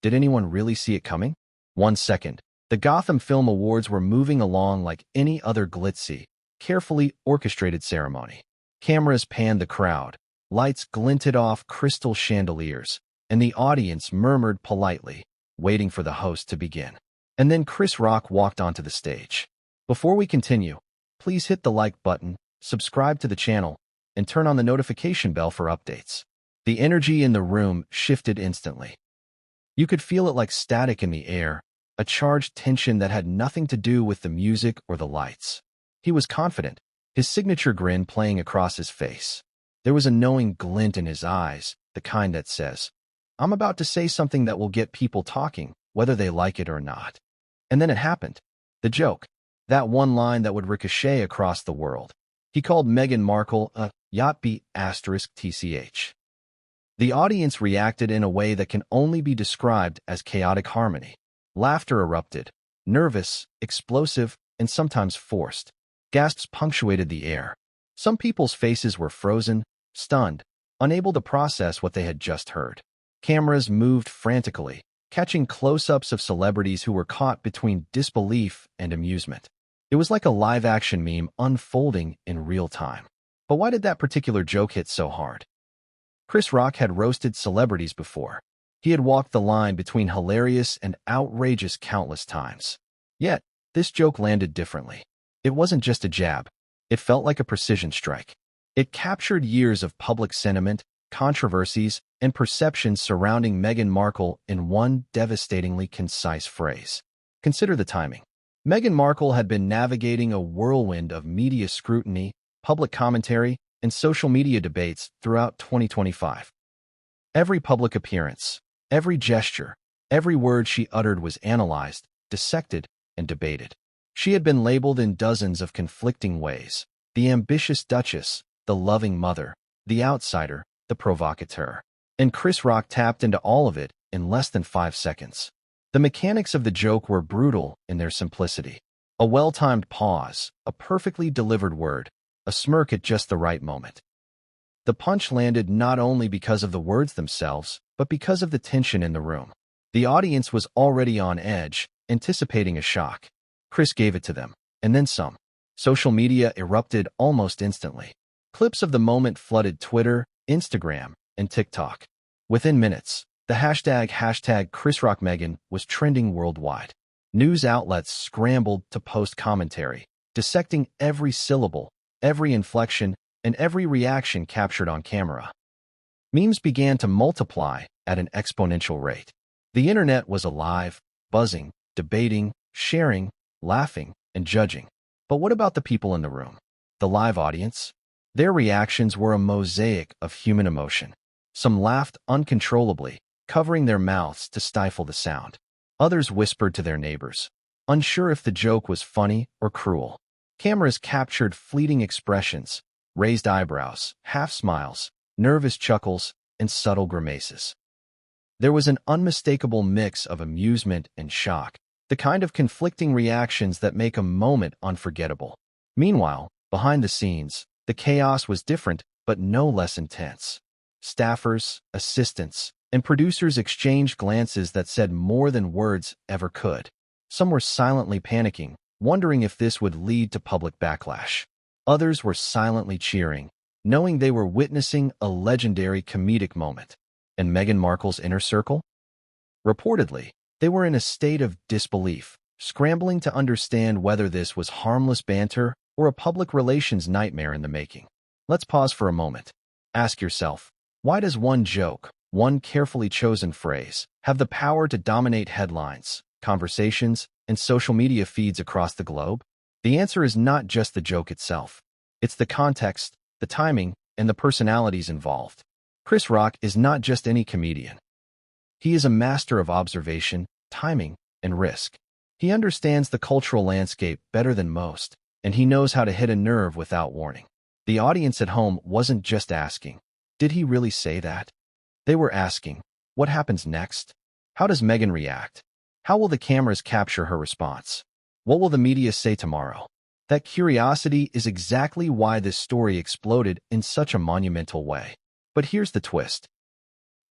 Did anyone really see it coming? 1 second. The Gotham Film Awards were moving along like any other glitzy, carefully orchestrated ceremony. Cameras panned the crowd, lights glinted off crystal chandeliers, and the audience murmured politely, waiting for the host to begin. And then Chris Rock walked onto the stage. Before we continue, please hit the like button, subscribe to the channel, and turn on the notification bell for updates. The energy in the room shifted instantly. You could feel it like static in the air, a charged tension that had nothing to do with the music or the lights. He was confident, his signature grin playing across his face. There was a knowing glint in his eyes, the kind that says, "I'm about to say something that will get people talking, whether they like it or not." And then it happened. The joke. That one line that would ricochet across the world. He called Meghan Markle a **tch. The audience reacted in a way that can only be described as chaotic harmony. Laughter erupted, nervous, explosive, and sometimes forced. Gasps punctuated the air. Some people's faces were frozen, stunned, unable to process what they had just heard. Cameras moved frantically, catching close-ups of celebrities who were caught between disbelief and amusement. It was like a live-action meme unfolding in real time. But why did that particular joke hit so hard? Chris Rock had roasted celebrities before. He had walked the line between hilarious and outrageous countless times. Yet, this joke landed differently. It wasn't just a jab. It felt like a precision strike. It captured years of public sentiment, controversies, and perceptions surrounding Meghan Markle in one devastatingly concise phrase. Consider the timing. Meghan Markle had been navigating a whirlwind of media scrutiny, public commentary, and social media debates throughout 2025. Every public appearance, every gesture, every word she uttered was analyzed, dissected, and debated. She had been labeled in dozens of conflicting ways: the ambitious duchess, the loving mother, the outsider, the provocateur. And Chris Rock tapped into all of it in less than 5 seconds. The mechanics of the joke were brutal in their simplicity. A well-timed pause, a perfectly delivered word, a smirk at just the right moment. The punch landed not only because of the words themselves, but because of the tension in the room. The audience was already on edge, anticipating a shock. Chris gave it to them, and then some. Social media erupted almost instantly. Clips of the moment flooded Twitter, Instagram, and TikTok. Within minutes, the hashtag #ChrisRockMeghan was trending worldwide. News outlets scrambled to post commentary, dissecting every syllable, every inflection, and every reaction captured on camera. Memes began to multiply at an exponential rate. The internet was alive, buzzing, debating, sharing, laughing, and judging. But what about the people in the room? The live audience? Their reactions were a mosaic of human emotion. Some laughed uncontrollably, covering their mouths to stifle the sound. Others whispered to their neighbors, unsure if the joke was funny or cruel. Cameras captured fleeting expressions, raised eyebrows, half-smiles, nervous chuckles, and subtle grimaces. There was an unmistakable mix of amusement and shock, the kind of conflicting reactions that make a moment unforgettable. Meanwhile, behind the scenes, the chaos was different but no less intense. Staffers, assistants, and producers exchanged glances that said more than words ever could. Some were silently panicking, wondering if this would lead to public backlash. Others were silently cheering, knowing they were witnessing a legendary comedic moment. And Meghan Markle's inner circle? Reportedly, they were in a state of disbelief, scrambling to understand whether this was harmless banter or a public relations nightmare in the making. Let's pause for a moment. Ask yourself, why does one joke, one carefully chosen phrase, have the power to dominate headlines, conversations, and social media feeds across the globe? The answer is not just the joke itself. It's the context, the timing, and the personalities involved. Chris Rock is not just any comedian. He is a master of observation, timing, and risk. He understands the cultural landscape better than most, and he knows how to hit a nerve without warning. The audience at home wasn't just asking, "Did he really say that?" They were asking, "What happens next? How does Meghan react? How will the cameras capture her response? What will the media say tomorrow?" That curiosity is exactly why this story exploded in such a monumental way. But here's the twist.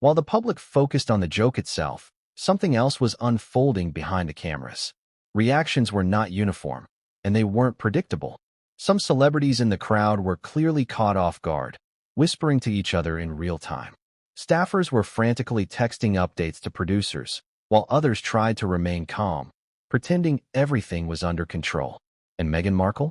While the public focused on the joke itself, something else was unfolding behind the cameras. Reactions were not uniform, and they weren't predictable. Some celebrities in the crowd were clearly caught off guard, whispering to each other in real time. Staffers were frantically texting updates to producers, while others tried to remain calm, pretending everything was under control. And Meghan Markle?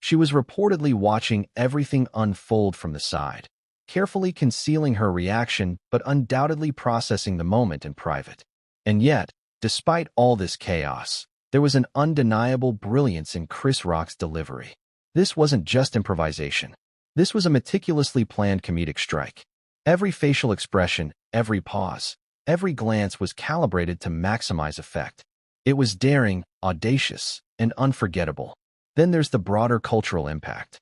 She was reportedly watching everything unfold from the side, carefully concealing her reaction but undoubtedly processing the moment in private. And yet, despite all this chaos, there was an undeniable brilliance in Chris Rock's delivery. This wasn't just improvisation. This was a meticulously planned comedic strike. Every facial expression, every pause, every glance was calibrated to maximize effect. It was daring, audacious, and unforgettable. Then there's the broader cultural impact.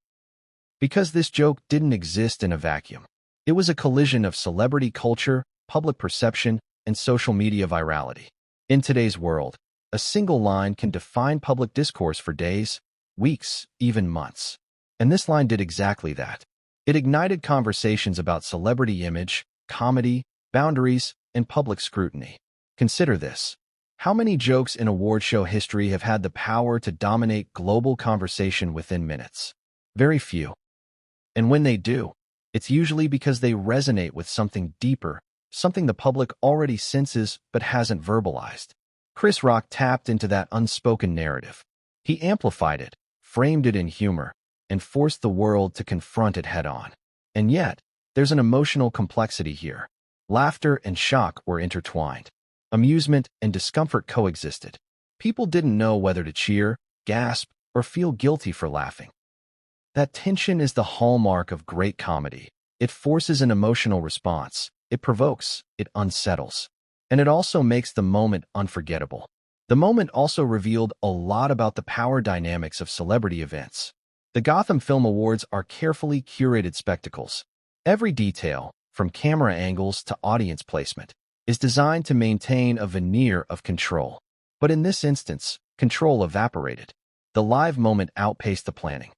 Because this joke didn't exist in a vacuum. It was a collision of celebrity culture, public perception, and social media virality. In today's world, a single line can define public discourse for days, weeks, even months. And this line did exactly that. It ignited conversations about celebrity image, comedy, boundaries, and public scrutiny. Consider this. How many jokes in award show history have had the power to dominate global conversation within minutes? Very few. And when they do, it's usually because they resonate with something deeper, something the public already senses but hasn't verbalized. Chris Rock tapped into that unspoken narrative. He amplified it, framed it in humor, and forced the world to confront it head-on. And yet, there's an emotional complexity here. Laughter and shock were intertwined. Amusement and discomfort coexisted. People didn't know whether to cheer, gasp, or feel guilty for laughing. That tension is the hallmark of great comedy. It forces an emotional response. It provokes, it unsettles. And it also makes the moment unforgettable. The moment also revealed a lot about the power dynamics of celebrity events. The Gotham Film Awards are carefully curated spectacles. Every detail, from camera angles to audience placement, is designed to maintain a veneer of control. But in this instance, control evaporated. The live moment outpaced the planning.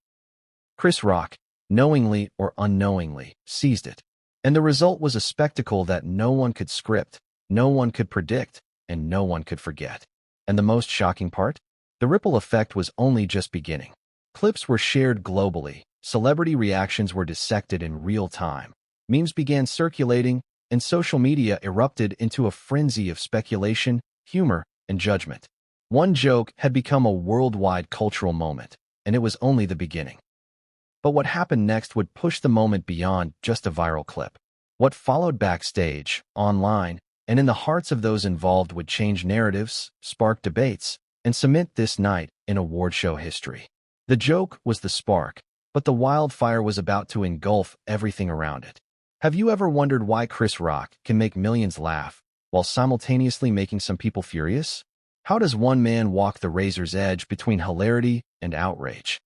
Chris Rock, knowingly or unknowingly, seized it. And the result was a spectacle that no one could script, no one could predict, and no one could forget. And the most shocking part? The ripple effect was only just beginning. Clips were shared globally, celebrity reactions were dissected in real time, memes began circulating, and social media erupted into a frenzy of speculation, humor, and judgment. One joke had become a worldwide cultural moment, and it was only the beginning. But what happened next would push the moment beyond just a viral clip. What followed backstage, online, and in the hearts of those involved would change narratives, spark debates, and cement this night in award show history. The joke was the spark, but the wildfire was about to engulf everything around it. Have you ever wondered why Chris Rock can make millions laugh while simultaneously making some people furious? How does one man walk the razor's edge between hilarity and outrage,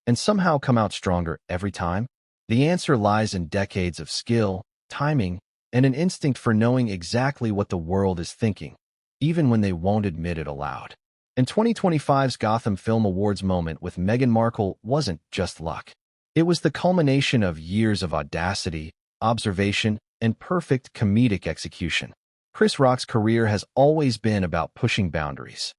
and somehow come out stronger every time? The answer lies in decades of skill, timing, and an instinct for knowing exactly what the world is thinking, even when they won't admit it aloud. And 2025's Gotham Film Awards moment with Meghan Markle wasn't just luck. It was the culmination of years of audacity, observation, and perfect comedic execution. Chris Rock's career has always been about pushing boundaries.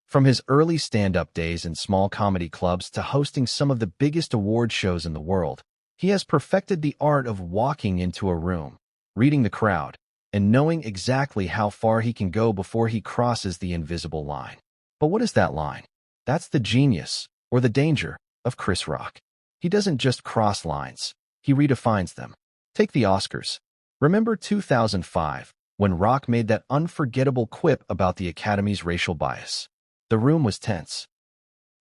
From his early stand-up days in small comedy clubs to hosting some of the biggest award shows in the world, he has perfected the art of walking into a room, reading the crowd, and knowing exactly how far he can go before he crosses the invisible line. But what is that line? That's the genius, or the danger, of Chris Rock. He doesn't just cross lines, he redefines them. Take the Oscars. Remember 2005, when Rock made that unforgettable quip about the Academy's racial bias? The room was tense.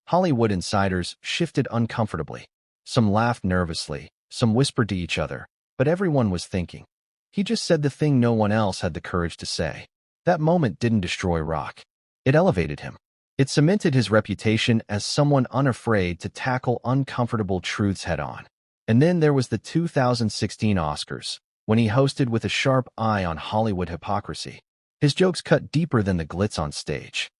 Hollywood insiders shifted uncomfortably. Some laughed nervously, some whispered to each other, but everyone was thinking. He just said the thing no one else had the courage to say. That moment didn't destroy Rock. It elevated him. It cemented his reputation as someone unafraid to tackle uncomfortable truths head-on. And then there was the 2016 Oscars, when he hosted with a sharp eye on Hollywood hypocrisy. His jokes cut deeper than the glitz on stage.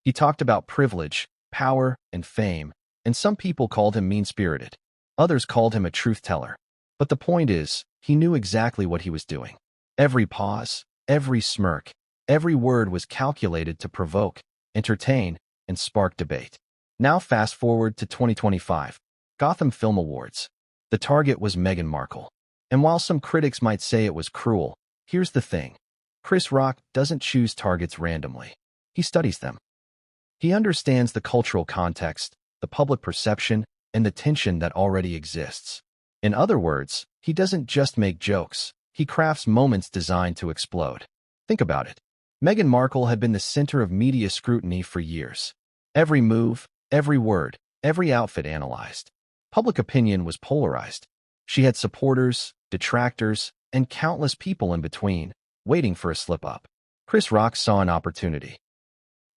He talked about privilege, power, and fame, and some people called him mean-spirited. Others called him a truth-teller. But the point is, he knew exactly what he was doing. Every pause, every smirk, Every word was calculated to provoke, entertain, and spark debate. Now fast forward to 2025, Gotham Film Awards. The target was Meghan Markle. And while some critics might say it was cruel, here's the thing. Chris Rock doesn't choose targets randomly. He studies them. He understands the cultural context, the public perception, and the tension that already exists. In other words, he doesn't just make jokes. He crafts moments designed to explode. Think about it. Meghan Markle had been the center of media scrutiny for years. Every move, every word, every outfit analyzed. Public opinion was polarized. She had supporters, detractors, and countless people in between, waiting for a slip-up. Chris Rock saw an opportunity.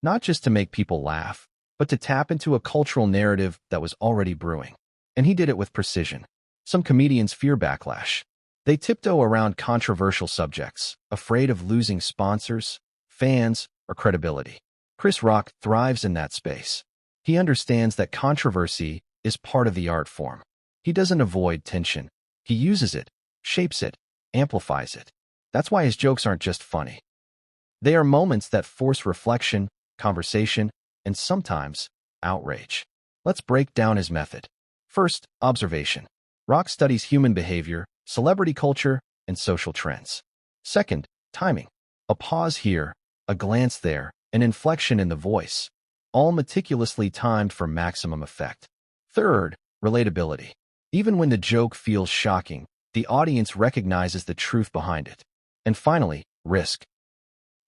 Not just to make people laugh, but to tap into a cultural narrative that was already brewing. And he did it with precision. Some comedians fear backlash. They tiptoe around controversial subjects, afraid of losing sponsors, fans, or credibility. Chris Rock thrives in that space. He understands that controversy is part of the art form. He doesn't avoid tension. He uses it, shapes it, amplifies it. That's why his jokes aren't just funny. They are moments that force reflection, conversation, and sometimes outrage. Let's break down his method. First, observation. Rock studies human behavior, celebrity culture, and social trends. Second, timing. A pause here, a glance there, an inflection in the voice, all meticulously timed for maximum effect. Third, relatability. Even when the joke feels shocking, the audience recognizes the truth behind it. And finally, risk.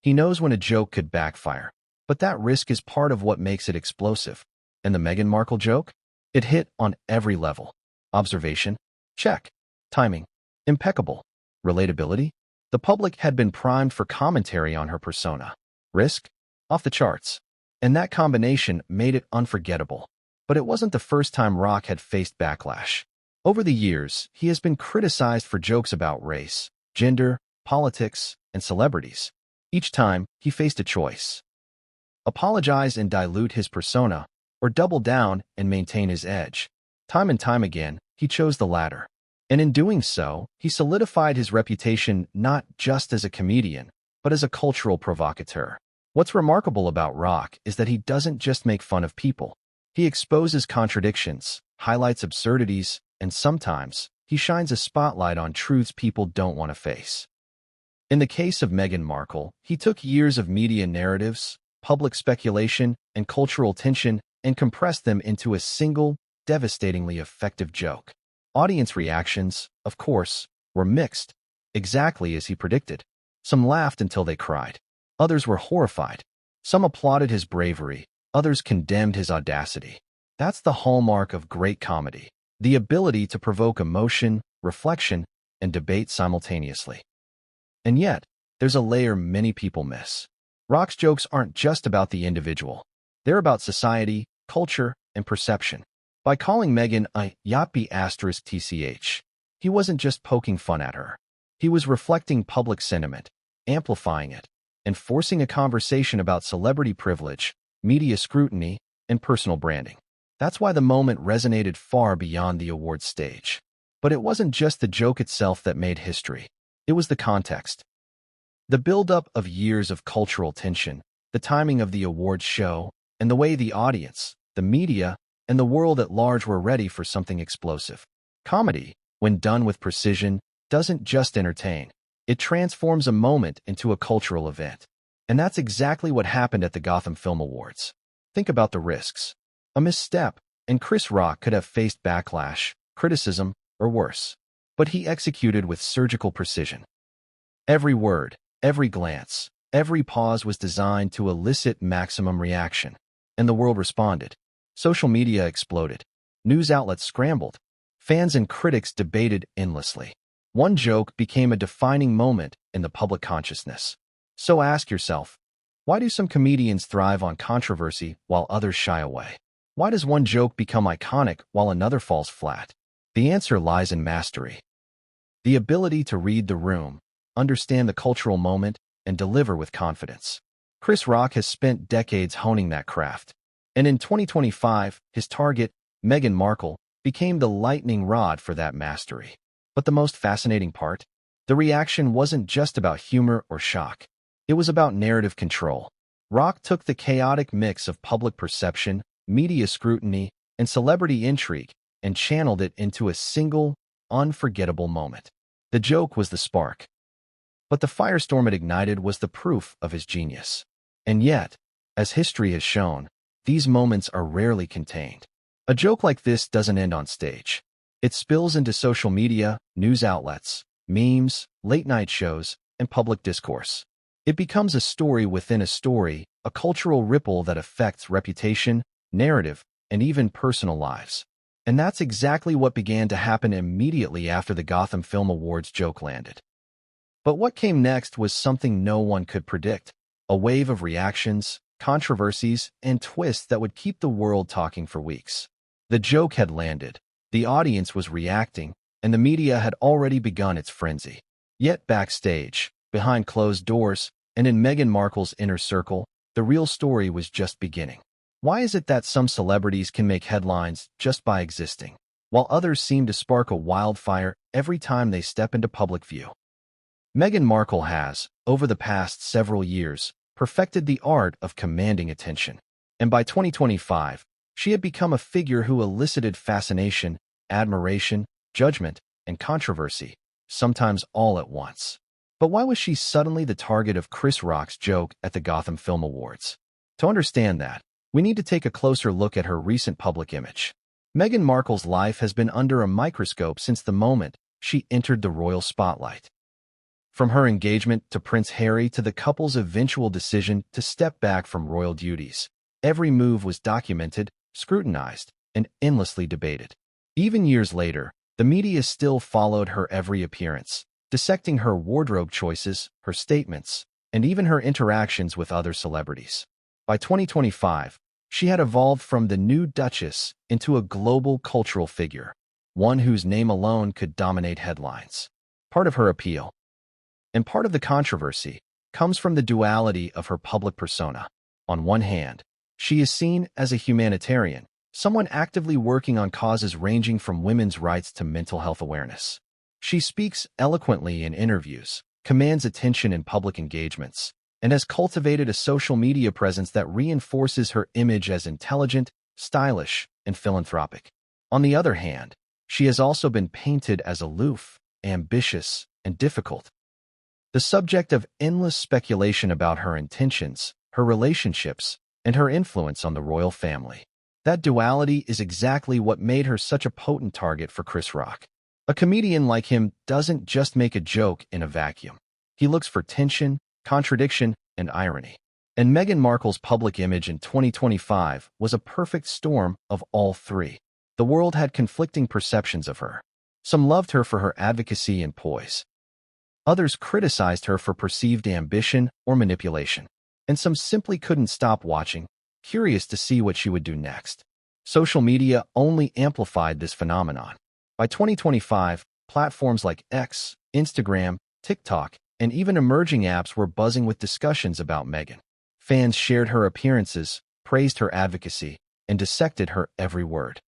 He knows when a joke could backfire, but that risk is part of what makes it explosive. And the Meghan Markle joke? It hit on every level. Observation? Check. Timing? Impeccable. Relatability? The public had been primed for commentary on her persona. Risk? Off the charts. And that combination made it unforgettable. But it wasn't the first time Rock had faced backlash. Over the years, he has been criticized for jokes about race, gender, politics, and celebrities. Each time, he faced a choice. Apologize and dilute his persona, or double down and maintain his edge. Time and time again, he chose the latter. And in doing so, he solidified his reputation not just as a comedian, but as a cultural provocateur. What's remarkable about Rock is that he doesn't just make fun of people. He exposes contradictions, highlights absurdities, and sometimes, he shines a spotlight on truths people don't want to face. In the case of Meghan Markle, he took years of media narratives, public speculation, and cultural tension and compressed them into a single, devastatingly effective joke. Audience reactions, of course, were mixed, exactly as he predicted. Some laughed until they cried. Others were horrified. Some applauded his bravery. Others condemned his audacity. That's the hallmark of great comedy, the ability to provoke emotion, reflection, and debate simultaneously. And yet, there's a layer many people miss. Rock's jokes aren't just about the individual. They're about society, culture, and perception. By calling Meghan a #tch, he wasn't just poking fun at her. He was reflecting public sentiment, amplifying it, and forcing a conversation about celebrity privilege, media scrutiny, and personal branding. That's why the moment resonated far beyond the awards stage. But it wasn't just the joke itself that made history. It was the context. The buildup of years of cultural tension, the timing of the awards show, and the way the audience, the media, and the world at large were ready for something explosive. Comedy, when done with precision, doesn't just entertain. It transforms a moment into a cultural event. And that's exactly what happened at the Gotham Film Awards. Think about the risks. A misstep, and Chris Rock could have faced backlash, criticism, or worse. But he executed with surgical precision. Every word, every glance, every pause was designed to elicit maximum reaction. And the world responded. Social media exploded. News outlets scrambled. Fans and critics debated endlessly. One joke became a defining moment in the public consciousness. So ask yourself, why do some comedians thrive on controversy while others shy away? Why does one joke become iconic while another falls flat? The answer lies in mastery. The ability to read the room, understand the cultural moment, and deliver with confidence. Chris Rock has spent decades honing that craft. And in 2025, his target, Meghan Markle, became the lightning rod for that mastery. But the most fascinating part? The reaction wasn't just about humor or shock. It was about narrative control. Rock took the chaotic mix of public perception, media scrutiny, and celebrity intrigue and channeled it into a single, unforgettable moment. The joke was the spark, but the firestorm it ignited was the proof of his genius. And yet, as history has shown, these moments are rarely contained. A joke like this doesn't end on stage. It spills into social media, news outlets, memes, late-night shows, and public discourse. It becomes a story within a story, a cultural ripple that affects reputation, narrative, and even personal lives. And that's exactly what began to happen immediately after the Gotham Film Awards joke landed. But what came next was something no one could predict, a wave of reactions, controversies, and twists that would keep the world talking for weeks. The joke had landed, the audience was reacting, and the media had already begun its frenzy. Yet backstage, behind closed doors, and in Meghan Markle's inner circle, the real story was just beginning. Why is it that some celebrities can make headlines just by existing, while others seem to spark a wildfire every time they step into public view? Meghan Markle has, over the past several years, perfected the art of commanding attention. And by 2025, she had become a figure who elicited fascination, admiration, judgment, and controversy, sometimes all at once. But why was she suddenly the target of Chris Rock's joke at the Gotham Film Awards? To understand that, we need to take a closer look at her recent public image. Meghan Markle's life has been under a microscope since the moment she entered the royal spotlight. From her engagement to Prince Harry to the couple's eventual decision to step back from royal duties, every move was documented, scrutinized, and endlessly debated. Even years later, the media still followed her every appearance, dissecting her wardrobe choices, her statements, and even her interactions with other celebrities. By 2025, she had evolved from the new Duchess into a global cultural figure, one whose name alone could dominate headlines. Part of her appeal, and part of the controversy, comes from the duality of her public persona. On one hand, she is seen as a humanitarian, someone actively working on causes ranging from women's rights to mental health awareness. She speaks eloquently in interviews, commands attention in public engagements, and has cultivated a social media presence that reinforces her image as intelligent, stylish, and philanthropic. On the other hand, she has also been painted as aloof, ambitious, and difficult, the subject of endless speculation about her intentions, her relationships, and her influence on the royal family. That duality is exactly what made her such a potent target for Chris Rock. A comedian like him doesn't just make a joke in a vacuum. He looks for tension, contradiction, and irony. And Meghan Markle's public image in 2025 was a perfect storm of all three. The world had conflicting perceptions of her. Some loved her for her advocacy and poise. Others criticized her for perceived ambition or manipulation. And some simply couldn't stop watching, curious to see what she would do next. Social media only amplified this phenomenon. By 2025, platforms like X, Instagram, TikTok, and even emerging apps were buzzing with discussions about Meghan. Fans shared her appearances, praised her advocacy, and dissected her every word.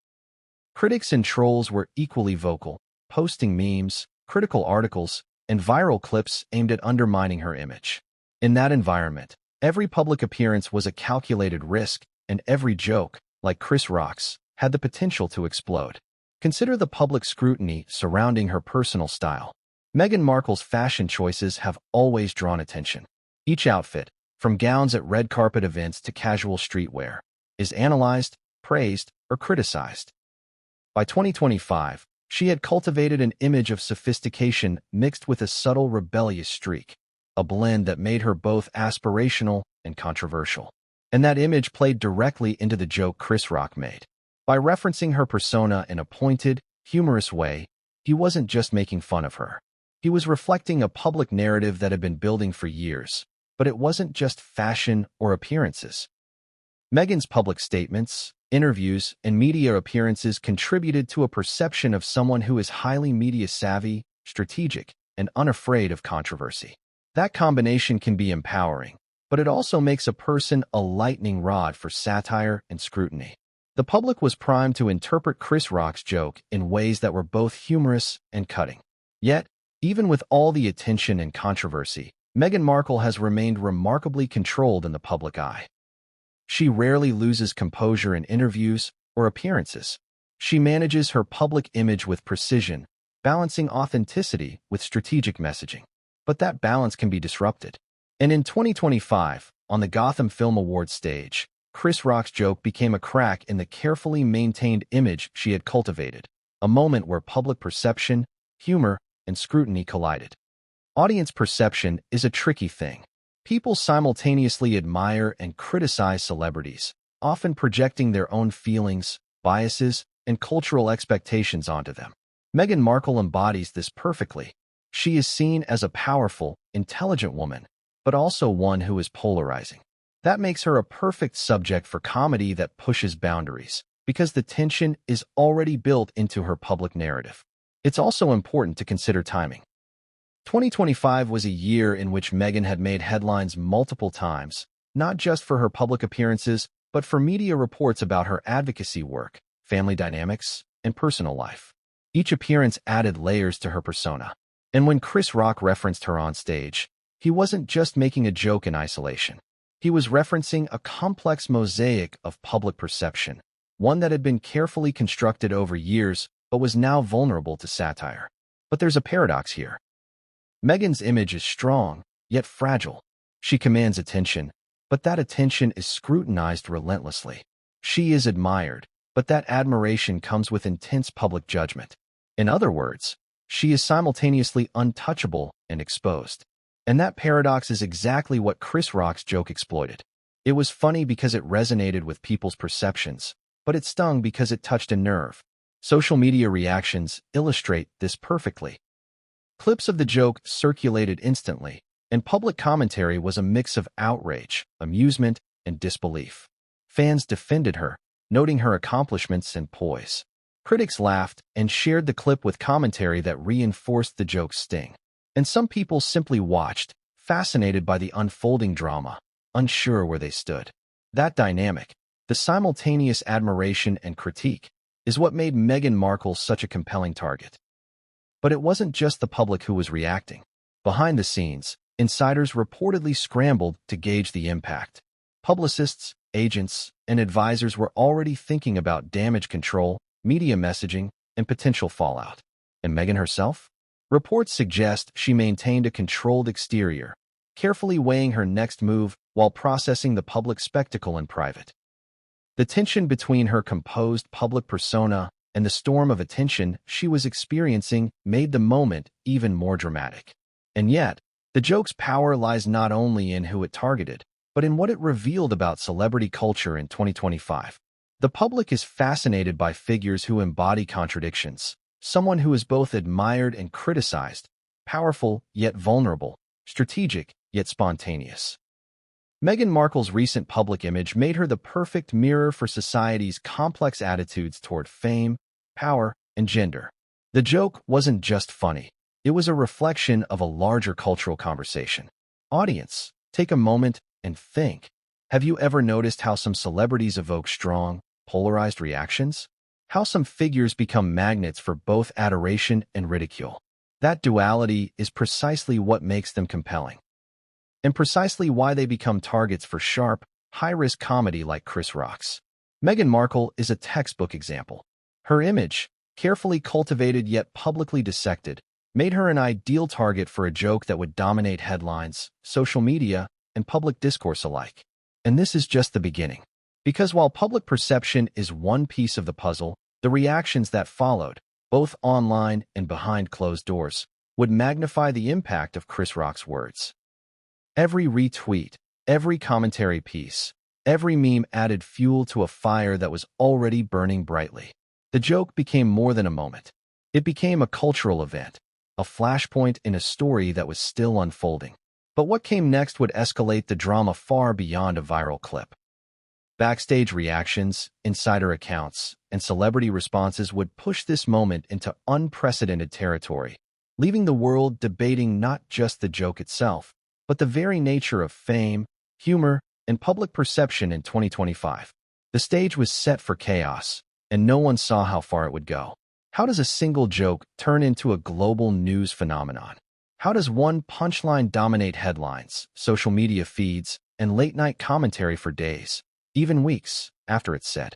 Critics and trolls were equally vocal, posting memes, critical articles, and viral clips aimed at undermining her image. In that environment, every public appearance was a calculated risk, and every joke, like Chris Rock's, had the potential to explode. Consider the public scrutiny surrounding her personal style. Meghan Markle's fashion choices have always drawn attention. Each outfit, from gowns at red carpet events to casual streetwear, is analyzed, praised, or criticized. By 2025, she had cultivated an image of sophistication mixed with a subtle rebellious streak, a blend that made her both aspirational and controversial. And that image played directly into the joke Chris Rock made. By referencing her persona in a pointed, humorous way, he wasn't just making fun of her. He was reflecting a public narrative that had been building for years, but it wasn't just fashion or appearances. Meghan's public statements, interviews, and media appearances contributed to a perception of someone who is highly media-savvy, strategic, and unafraid of controversy. That combination can be empowering, but it also makes a person a lightning rod for satire and scrutiny. The public was primed to interpret Chris Rock's joke in ways that were both humorous and cutting. Yet, even with all the attention and controversy, Meghan Markle has remained remarkably controlled in the public eye. She rarely loses composure in interviews or appearances. She manages her public image with precision, balancing authenticity with strategic messaging. But that balance can be disrupted. And in 2025, on the Gotham Film Awards stage, Chris Rock's joke became a crack in the carefully maintained image she had cultivated, a moment where public perception, humor, and scrutiny collided. Audience perception is a tricky thing. People simultaneously admire and criticize celebrities, often projecting their own feelings, biases, and cultural expectations onto them. Meghan Markle embodies this perfectly. She is seen as a powerful, intelligent woman, but also one who is polarizing. That makes her a perfect subject for comedy that pushes boundaries, because the tension is already built into her public narrative. It's also important to consider timing. 2025 was a year in which Meghan had made headlines multiple times, not just for her public appearances, but for media reports about her advocacy work, family dynamics, and personal life. Each appearance added layers to her persona. And when Chris Rock referenced her on stage, he wasn't just making a joke in isolation. He was referencing a complex mosaic of public perception, one that had been carefully constructed over years but was now vulnerable to satire. But there's a paradox here. Meghan's image is strong, yet fragile. She commands attention, but that attention is scrutinized relentlessly. She is admired, but that admiration comes with intense public judgment. In other words, she is simultaneously untouchable and exposed. And that paradox is exactly what Chris Rock's joke exploited. It was funny because it resonated with people's perceptions, but it stung because it touched a nerve. Social media reactions illustrate this perfectly. Clips of the joke circulated instantly, and public commentary was a mix of outrage, amusement, and disbelief. Fans defended her, noting her accomplishments and poise. Critics laughed and shared the clip with commentary that reinforced the joke's sting. And some people simply watched, fascinated by the unfolding drama, unsure where they stood. That dynamic, the simultaneous admiration and critique, is what made Meghan Markle such a compelling target. But it wasn't just the public who was reacting. Behind the scenes, insiders reportedly scrambled to gauge the impact. Publicists, agents, and advisors were already thinking about damage control, media messaging, and potential fallout. And Meghan herself? Reports suggest she maintained a controlled exterior, carefully weighing her next move while processing the public spectacle in private. The tension between her composed public persona and the storm of attention she was experiencing made the moment even more dramatic. And yet, the joke's power lies not only in who it targeted, but in what it revealed about celebrity culture in 2025. The public is fascinated by figures who embody contradictions, someone who is both admired and criticized, powerful yet vulnerable, strategic yet spontaneous. Meghan Markle's recent public image made her the perfect mirror for society's complex attitudes toward fame, power, and gender. The joke wasn't just funny. It was a reflection of a larger cultural conversation. Audience, take a moment and think. Have you ever noticed how some celebrities evoke strong, polarized reactions? How some figures become magnets for both adoration and ridicule? That duality is precisely what makes them compelling, and precisely why they become targets for sharp, high-risk comedy like Chris Rock's. Meghan Markle is a textbook example. Her image, carefully cultivated yet publicly dissected, made her an ideal target for a joke that would dominate headlines, social media, and public discourse alike. And this is just the beginning. Because while public perception is one piece of the puzzle, the reactions that followed, both online and behind closed doors, would magnify the impact of Chris Rock's words. Every retweet, every commentary piece, every meme added fuel to a fire that was already burning brightly. The joke became more than a moment. It became a cultural event, a flashpoint in a story that was still unfolding. But what came next would escalate the drama far beyond a viral clip. Backstage reactions, insider accounts, and celebrity responses would push this moment into unprecedented territory, leaving the world debating not just the joke itself, but the very nature of fame, humor, and public perception in 2025. The stage was set for chaos, and no one saw how far it would go. How does a single joke turn into a global news phenomenon? How does one punchline dominate headlines, social media feeds, and late-night commentary for days, even weeks, after it's said?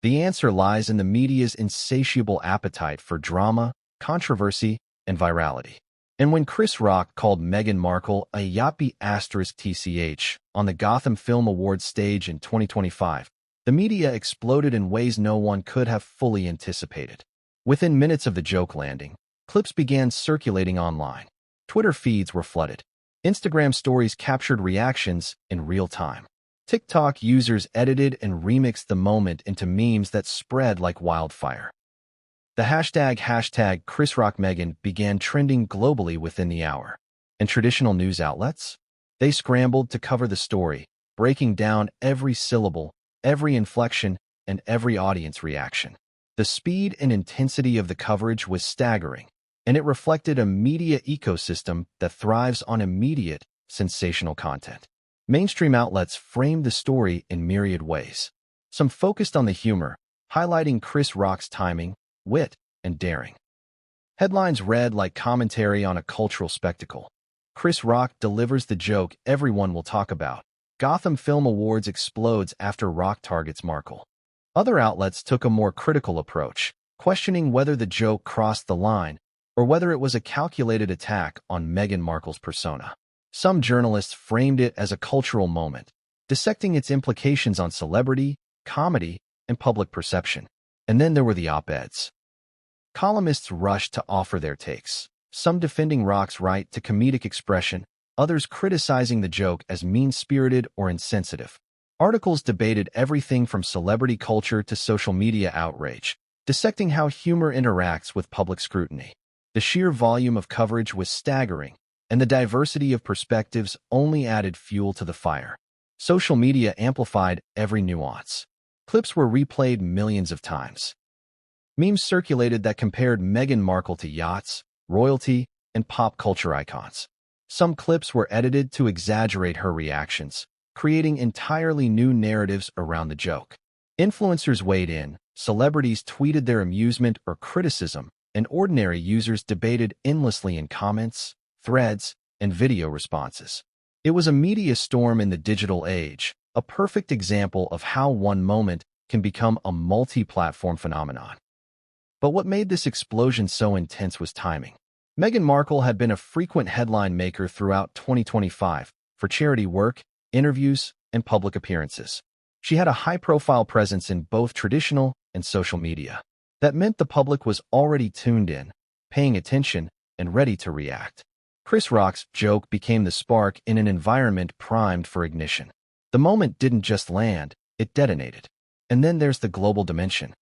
The answer lies in the media's insatiable appetite for drama, controversy, and virality. And when Chris Rock called Meghan Markle a yappy *tch on the Gotham Film Awards stage in 2025, the media exploded in ways no one could have fully anticipated. Within minutes of the joke landing, clips began circulating online. Twitter feeds were flooded. Instagram stories captured reactions in real time. TikTok users edited and remixed the moment into memes that spread like wildfire. The hashtag #ChrisRockMeghan began trending globally within the hour. And traditional news outlets? They scrambled to cover the story, breaking down every syllable, every inflection, and every audience reaction. The speed and intensity of the coverage was staggering, and it reflected a media ecosystem that thrives on immediate, sensational content. Mainstream outlets framed the story in myriad ways. Some focused on the humor, highlighting Chris Rock's timing, wit, and daring. Headlines read like commentary on a cultural spectacle. Chris Rock delivers the joke everyone will talk about. Gotham Film Awards explodes after Rock targets Markle. Other outlets took a more critical approach, questioning whether the joke crossed the line or whether it was a calculated attack on Meghan Markle's persona. Some journalists framed it as a cultural moment, dissecting its implications on celebrity, comedy, and public perception. And then there were the op-eds. Columnists rushed to offer their takes, some defending Rock's right to comedic expression, others criticizing the joke as mean-spirited or insensitive. Articles debated everything from celebrity culture to social media outrage, dissecting how humor interacts with public scrutiny. The sheer volume of coverage was staggering, and the diversity of perspectives only added fuel to the fire. Social media amplified every nuance. Clips were replayed millions of times. Memes circulated that compared Meghan Markle to yachts, royalty, and pop culture icons. Some clips were edited to exaggerate her reactions, creating entirely new narratives around the joke. Influencers weighed in, celebrities tweeted their amusement or criticism, and ordinary users debated endlessly in comments, threads, and video responses. It was a media storm in the digital age, a perfect example of how one moment can become a multi-platform phenomenon. But what made this explosion so intense was timing. Meghan Markle had been a frequent headline maker throughout 2025 for charity work, interviews, and public appearances. She had a high-profile presence in both traditional and social media. That meant the public was already tuned in, paying attention, and ready to react. Chris Rock's joke became the spark in an environment primed for ignition. The moment didn't just land, it detonated. And then there's the global dimension.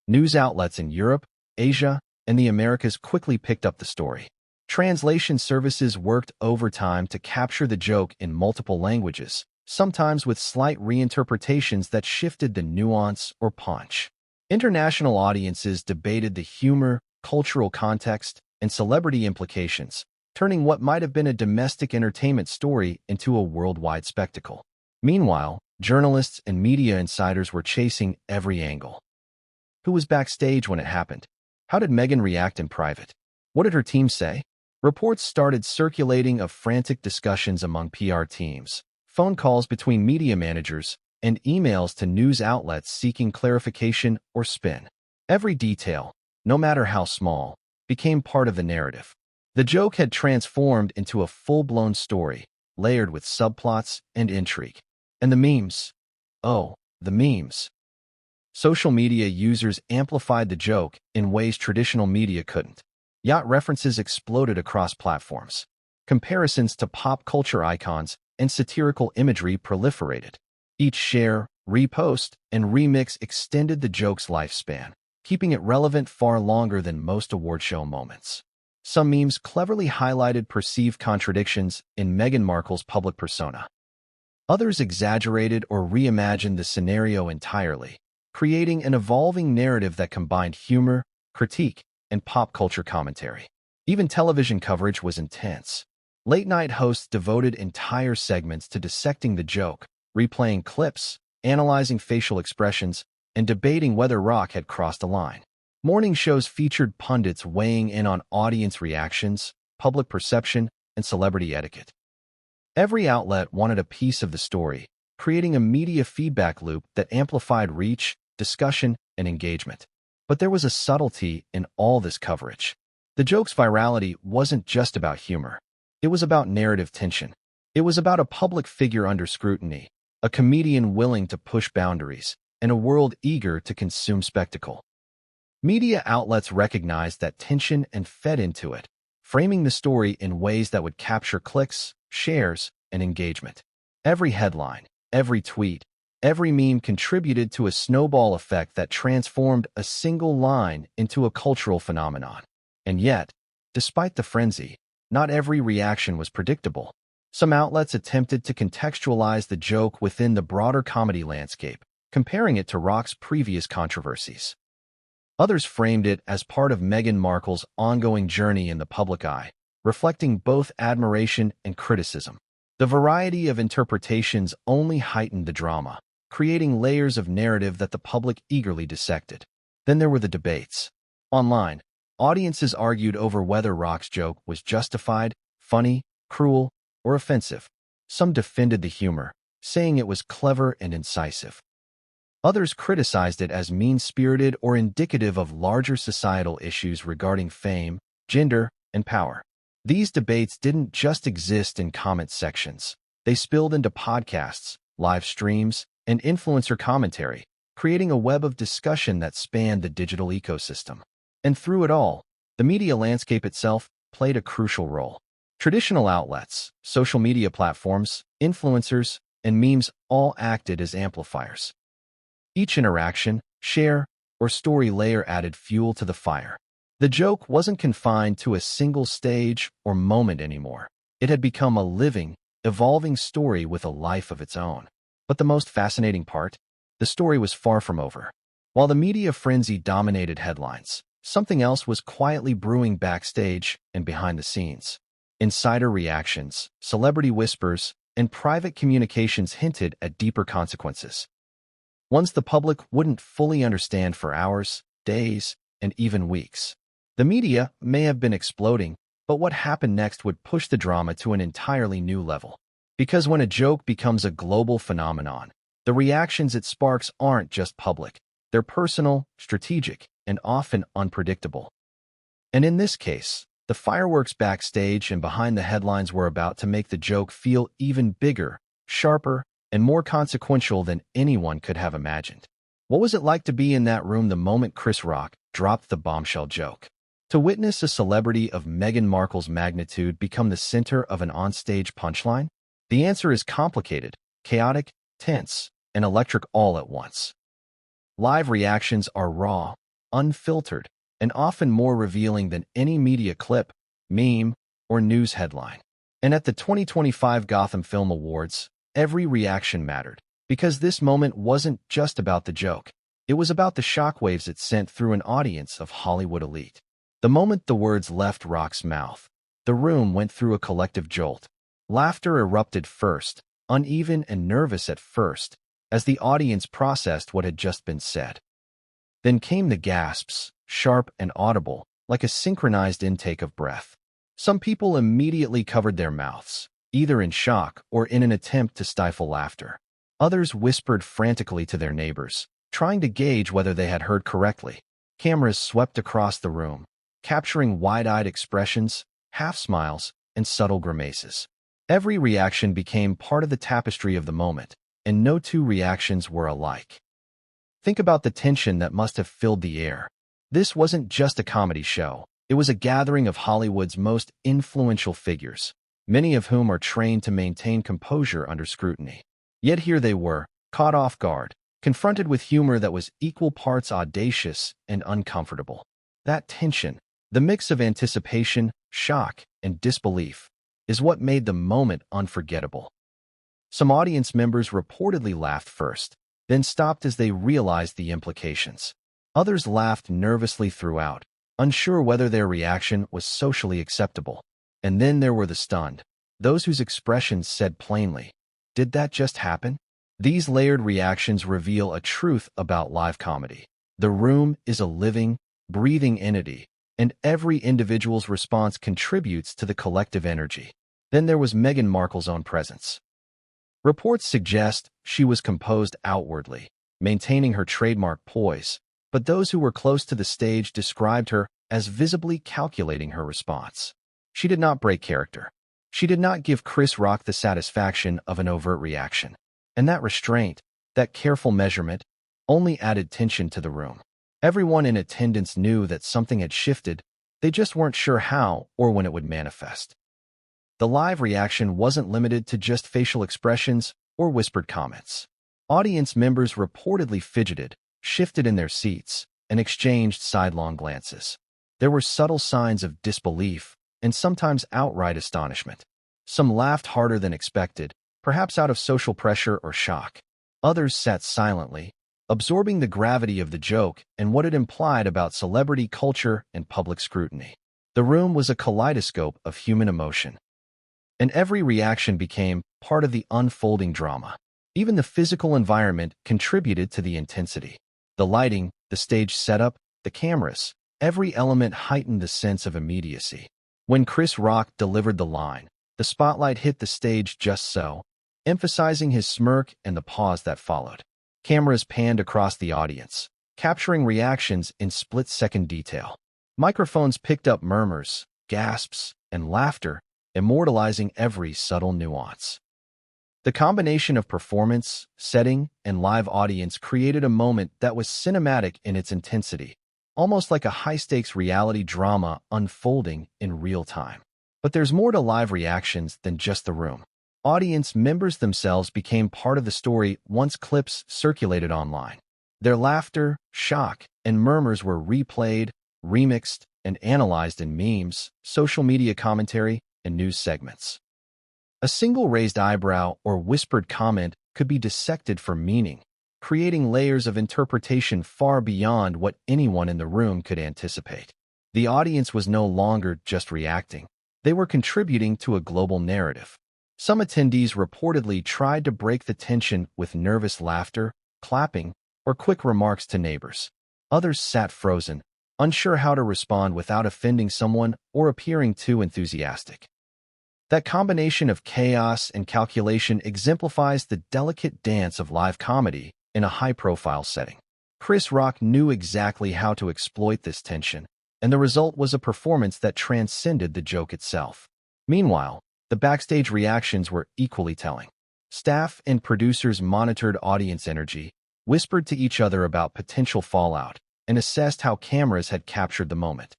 News outlets in Europe, Asia, and the Americas quickly picked up the story. Translation services worked overtime to capture the joke in multiple languages, sometimes with slight reinterpretations that shifted the nuance or punch. International audiences debated the humor, cultural context, and celebrity implications, turning what might have been a domestic entertainment story into a worldwide spectacle. Meanwhile, journalists and media insiders were chasing every angle. Who was backstage when it happened? How did Meghan react in private? What did her team say? Reports started circulating of frantic discussions among PR teams, phone calls between media managers, and emails to news outlets seeking clarification or spin. Every detail, no matter how small, became part of the narrative. The joke had transformed into a full-blown story, layered with subplots and intrigue. And the memes. Oh, the memes. Social media users amplified the joke in ways traditional media couldn't. Yacht references exploded across platforms. Comparisons to pop culture icons and satirical imagery proliferated. Each share, repost, and remix extended the joke's lifespan, keeping it relevant far longer than most award show moments. Some memes cleverly highlighted perceived contradictions in Meghan Markle's public persona. Others exaggerated or reimagined the scenario entirely, creating an evolving narrative that combined humor, critique, and pop culture commentary. Even television coverage was intense. Late-night hosts devoted entire segments to dissecting the joke, replaying clips, analyzing facial expressions, and debating whether Rock had crossed a line. Morning shows featured pundits weighing in on audience reactions, public perception, and celebrity etiquette. Every outlet wanted a piece of the story, creating a media feedback loop that amplified reach, discussion, and engagement. But there was a subtlety in all this coverage. The joke's virality wasn't just about humor. It was about narrative tension. It was about a public figure under scrutiny, a comedian willing to push boundaries, and a world eager to consume spectacle. Media outlets recognized that tension and fed into it, framing the story in ways that would capture clicks, shares, and engagement. Every headline, every tweet, every meme contributed to a snowball effect that transformed a single line into a cultural phenomenon. And yet, despite the frenzy, not every reaction was predictable. Some outlets attempted to contextualize the joke within the broader comedy landscape, comparing it to Rock's previous controversies. Others framed it as part of Meghan Markle's ongoing journey in the public eye, reflecting both admiration and criticism. The variety of interpretations only heightened the drama, creating layers of narrative that the public eagerly dissected. Then there were the debates. Online, audiences argued over whether Rock's joke was justified, funny, cruel, or offensive. Some defended the humor, saying it was clever and incisive. Others criticized it as mean-spirited or indicative of larger societal issues regarding fame, gender, and power. These debates didn't just exist in comment sections. They spilled into podcasts, live streams, and influencer commentary, creating a web of discussion that spanned the digital ecosystem. And through it all, the media landscape itself played a crucial role. Traditional outlets, social media platforms, influencers, and memes all acted as amplifiers. Each interaction, share, or story layer added fuel to the fire. The joke wasn't confined to a single stage or moment anymore. It had become a living, evolving story with a life of its own. But the most fascinating part? The story was far from over. While the media frenzy dominated headlines, something else was quietly brewing backstage and behind the scenes. Insider reactions, celebrity whispers, and private communications hinted at deeper consequences. Ones the public wouldn't fully understand for hours, days, and even weeks. The media may have been exploding, but what happened next would push the drama to an entirely new level. Because when a joke becomes a global phenomenon, the reactions it sparks aren't just public. They're personal, strategic, and often unpredictable. And in this case, the fireworks backstage and behind the headlines were about to make the joke feel even bigger, sharper, and more consequential than anyone could have imagined. What was it like to be in that room the moment Chris Rock dropped the bombshell joke? To witness a celebrity of Meghan Markle's magnitude become the center of an onstage punchline? The answer is complicated, chaotic, tense, and electric all at once. Live reactions are raw, unfiltered, and often more revealing than any media clip, meme, or news headline. And at the 2025 Gotham Film Awards, every reaction mattered, because this moment wasn't just about the joke. It was about the shockwaves it sent through an audience of Hollywood elite. The moment the words left Rock's mouth, the room went through a collective jolt. Laughter erupted first, uneven and nervous at first, as the audience processed what had just been said. Then came the gasps, sharp and audible, like a synchronized intake of breath. Some people immediately covered their mouths, either in shock or in an attempt to stifle laughter. Others whispered frantically to their neighbors, trying to gauge whether they had heard correctly. Cameras swept across the room, capturing wide-eyed expressions, half-smiles, and subtle grimaces. Every reaction became part of the tapestry of the moment, and no two reactions were alike. Think about the tension that must have filled the air. This wasn't just a comedy show. It was a gathering of Hollywood's most influential figures, many of whom are trained to maintain composure under scrutiny. Yet here they were, caught off guard, confronted with humor that was equal parts audacious and uncomfortable. That tension, the mix of anticipation, shock, and disbelief, is what made the moment unforgettable. Some audience members reportedly laughed first, then stopped as they realized the implications. Others laughed nervously throughout, unsure whether their reaction was socially acceptable. And then there were the stunned, those whose expressions said plainly, "Did that just happen?" These layered reactions reveal a truth about live comedy. The room is a living, breathing entity, and every individual's response contributes to the collective energy. Then there was Meghan Markle's own presence. Reports suggest she was composed outwardly, maintaining her trademark poise, but those who were close to the stage described her as visibly calculating her response. She did not break character. She did not give Chris Rock the satisfaction of an overt reaction. And that restraint, that careful measurement, only added tension to the room. Everyone in attendance knew that something had shifted, they just weren't sure how or when it would manifest. The live reaction wasn't limited to just facial expressions or whispered comments. Audience members reportedly fidgeted, shifted in their seats, and exchanged sidelong glances. There were subtle signs of disbelief and sometimes outright astonishment. Some laughed harder than expected, perhaps out of social pressure or shock. Others sat silently, absorbing the gravity of the joke and what it implied about celebrity culture and public scrutiny. The room was a kaleidoscope of human emotion, and every reaction became part of the unfolding drama. Even the physical environment contributed to the intensity. The lighting, the stage setup, the cameras, every element heightened the sense of immediacy. When Chris Rock delivered the line, the spotlight hit the stage just so, emphasizing his smirk and the pause that followed. Cameras panned across the audience, capturing reactions in split-second detail. Microphones picked up murmurs, gasps, and laughter, immortalizing every subtle nuance. The combination of performance, setting, and live audience created a moment that was cinematic in its intensity, almost like a high-stakes reality drama unfolding in real time. But there's more to live reactions than just the room. Audience members themselves became part of the story once clips circulated online. Their laughter, shock, and murmurs were replayed, remixed, and analyzed in memes, social media commentary, and news segments. A single raised eyebrow or whispered comment could be dissected for meaning, creating layers of interpretation far beyond what anyone in the room could anticipate. The audience was no longer just reacting. They were contributing to a global narrative. Some attendees reportedly tried to break the tension with nervous laughter, clapping, or quick remarks to neighbors. Others sat frozen, unsure how to respond without offending someone or appearing too enthusiastic. That combination of chaos and calculation exemplifies the delicate dance of live comedy in a high-profile setting. Chris Rock knew exactly how to exploit this tension, and the result was a performance that transcended the joke itself. Meanwhile, the backstage reactions were equally telling. Staff and producers monitored audience energy, whispered to each other about potential fallout, and assessed how cameras had captured the moment.